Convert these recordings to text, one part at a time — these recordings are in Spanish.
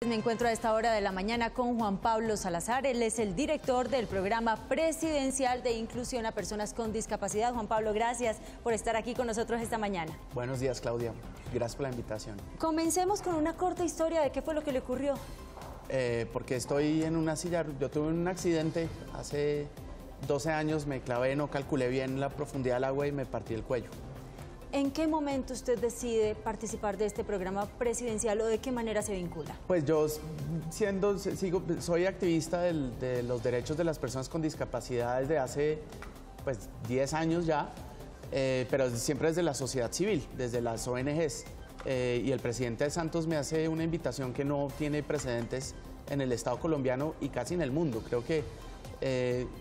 Me encuentro a esta hora de la mañana con Juan Pablo Salazar. Él es el director del Programa Presidencial de Inclusión a Personas con Discapacidad. Juan Pablo, gracias por estar aquí con nosotros esta mañana. Buenos días, Claudia. Gracias por la invitación. Comencemos con una corta historia de qué fue lo que le ocurrió. Porque estoy en una silla. Yo tuve un accidente hace 12 años, me clavé, no calculé bien la profundidad del agua y me partí el cuello. ¿En qué momento usted decide participar de este programa presidencial o de qué manera se vincula? Pues yo soy activista de los derechos de las personas con discapacidad desde hace 10 años ya, pero siempre desde la sociedad civil, desde las ONGs. Y el presidente de Santos me hace una invitación que no tiene precedentes en el Estado colombiano y casi en el mundo. Creo que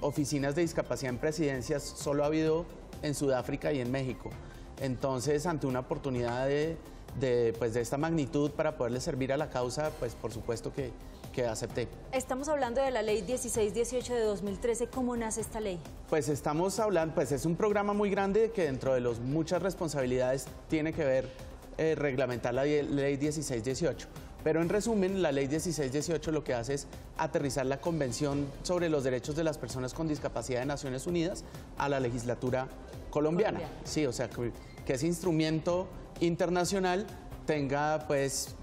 oficinas de discapacidad en presidencias solo ha habido en Sudáfrica y en México. Entonces, ante una oportunidad de esta magnitud para poderle servir a la causa, pues por supuesto que acepté. Estamos hablando de la Ley 1618 de 2013. ¿Cómo nace esta ley? Pues estamos hablando, es un programa muy grande que dentro de las muchas responsabilidades tiene que ver reglamentar la Ley 1618. Pero en resumen, la Ley 1618 lo que hace es aterrizar la Convención sobre los Derechos de las Personas con Discapacidad de Naciones Unidas a la legislatura colombiana. Sí, o sea, que ese instrumento internacional tenga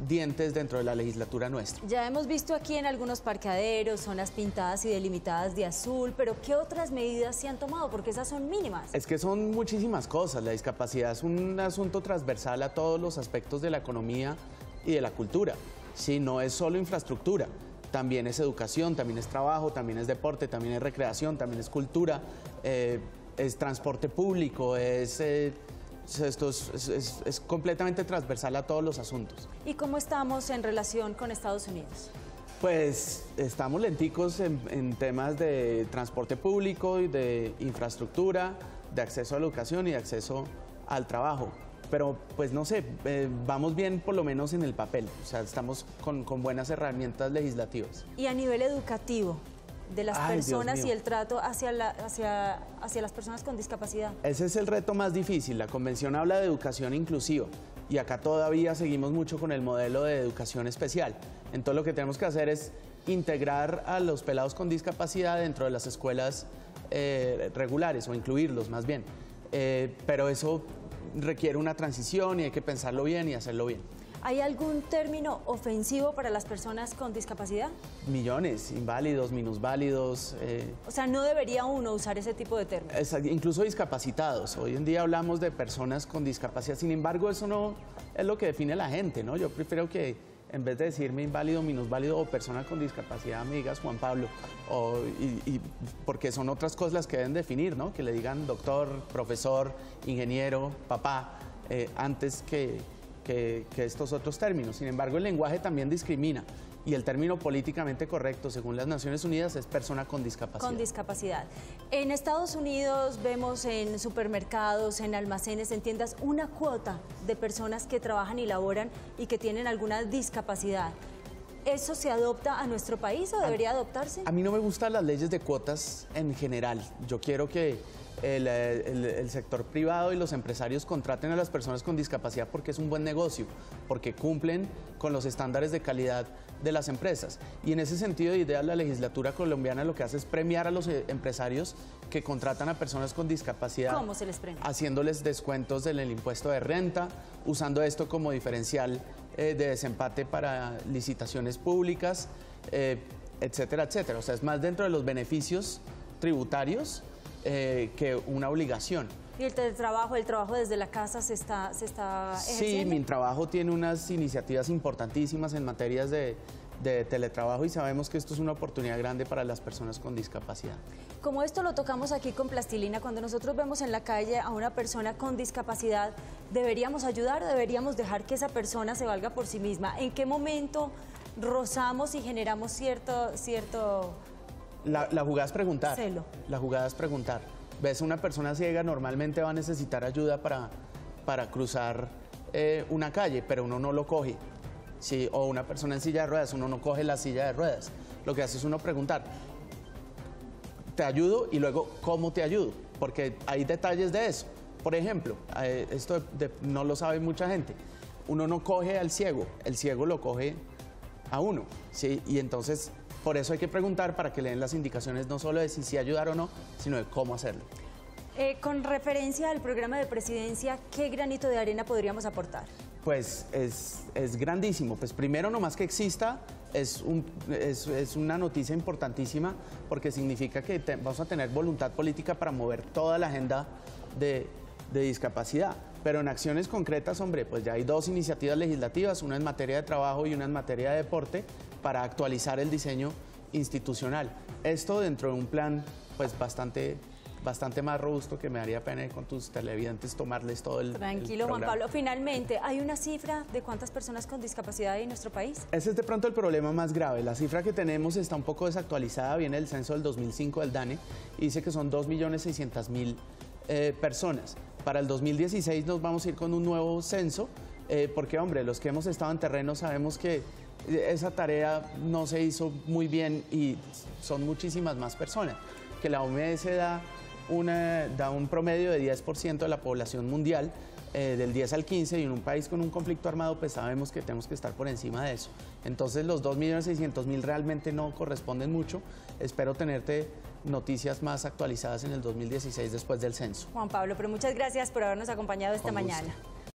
dientes dentro de la legislatura nuestra. Ya hemos visto aquí en algunos parqueaderos, zonas pintadas y delimitadas de azul, pero ¿qué otras medidas se han tomado? Porque esas son mínimas. Es que son muchísimas cosas. La discapacidad es un asunto transversal a todos los aspectos de la economía y de la cultura. Sí, no es solo infraestructura, también es educación, también es trabajo, también es deporte, también es recreación, también es cultura, es transporte público, esto es completamente transversal a todos los asuntos. ¿Y cómo estamos en relación con Estados Unidos? Pues estamos lenticos en temas de transporte público y de infraestructura, de acceso a la educación y de acceso al trabajo. Pero pues no sé, vamos bien por lo menos en el papel, o sea, estamos con buenas herramientas legislativas. Y a nivel educativo, de las personas y el trato hacia las personas con discapacidad. Ese es el reto más difícil. La Convención habla de educación inclusiva y acá todavía seguimos mucho con el modelo de educación especial. Entonces lo que tenemos que hacer es integrar a los pelados con discapacidad dentro de las escuelas regulares o incluirlos más bien. Pero eso requiere una transición y hay que pensarlo bien y hacerlo bien. ¿Hay algún término ofensivo para las personas con discapacidad? Millones, inválidos, minusválidos. O sea, no debería uno usar ese tipo de términos. Incluso discapacitados. Hoy en día hablamos de personas con discapacidad, sin embargo, eso no es lo que define a la gente, ¿no? Yo prefiero que en vez de decirme inválido, minusválido o persona con discapacidad, me digas Juan Pablo, porque son otras cosas las que deben definir, ¿no? Que le digan doctor, profesor, ingeniero, papá, antes que estos otros términos. Sin embargo, el lenguaje también discrimina y el término políticamente correcto, según las Naciones Unidas, es persona con discapacidad. Con discapacidad. En Estados Unidos vemos en supermercados, en almacenes, en tiendas, una cuota de personas que trabajan y laboran y que tienen alguna discapacidad. ¿Eso se adopta a nuestro país o debería adoptarse? A mí no me gustan las leyes de cuotas en general. Yo quiero que el sector privado y los empresarios contraten a las personas con discapacidad porque es un buen negocio, porque cumplen con los estándares de calidad de las empresas. Y en ese sentido de idea, la legislatura colombiana lo que hace es premiar a los empresarios que contratan a personas con discapacidad. ¿Cómo se les premia? Haciéndoles descuentos en el impuesto de renta, usando esto como diferencial de desempate para licitaciones públicas, etcétera, etcétera. O sea, es más dentro de los beneficios tributarios que una obligación. ¿Y el trabajo desde la casa se está ejerciendo? Sí, mi trabajo tiene unas iniciativas importantísimas en materias de teletrabajo y sabemos que esto es una oportunidad grande para las personas con discapacidad. Como esto lo tocamos aquí con plastilina, cuando nosotros vemos en la calle a una persona con discapacidad, ¿deberíamos ayudar o deberíamos dejar que esa persona se valga por sí misma? ¿En qué momento rozamos y generamos cierto La jugada es preguntar. celo? La jugada es preguntar. Ves, una persona ciega normalmente va a necesitar ayuda para cruzar una calle, pero uno no lo coge. Sí, o una persona en silla de ruedas, uno no coge la silla de ruedas. Lo que hace es uno preguntar, ¿te ayudo? Y luego, ¿cómo te ayudo? Porque hay detalles de eso. Por ejemplo, esto no lo sabe mucha gente. Uno no coge al ciego, el ciego lo coge a uno, ¿sí? Y entonces, por eso hay que preguntar para que le den las indicaciones no solo de si sí ayudar o no, sino de cómo hacerlo. Con referencia al programa de presidencia, ¿qué granito de arena podríamos aportar? Pues es grandísimo. Pues primero, nomás que exista, es una noticia importantísima porque significa que vamos a tener voluntad política para mover toda la agenda de discapacidad. Pero en acciones concretas, hombre, pues ya hay 2 iniciativas legislativas, una en materia de trabajo y una en materia de deporte, para actualizar el diseño institucional. Esto dentro de un plan pues bastante más robusto, que me daría pena con tus televidentes tomarles todo el Tranquilo, Juan Pablo. Finalmente, ¿hay una cifra de cuántas personas con discapacidad hay en nuestro país? Ese es de pronto el problema más grave. La cifra que tenemos está un poco desactualizada, viene del censo del 2005 del DANE, y dice que son 2.600.000 personas. Para el 2016 nos vamos a ir con un nuevo censo, porque, hombre, los que hemos estado en terreno sabemos que esa tarea no se hizo muy bien y son muchísimas más personas, que la OMS da un promedio de 10% de la población mundial, del 10 al 15, y en un país con un conflicto armado pues sabemos que tenemos que estar por encima de eso. Entonces los 2.600.000 realmente no corresponden mucho. Espero tenerte noticias más actualizadas en el 2016 después del censo. Juan Pablo, pero muchas gracias por habernos acompañado esta mañana.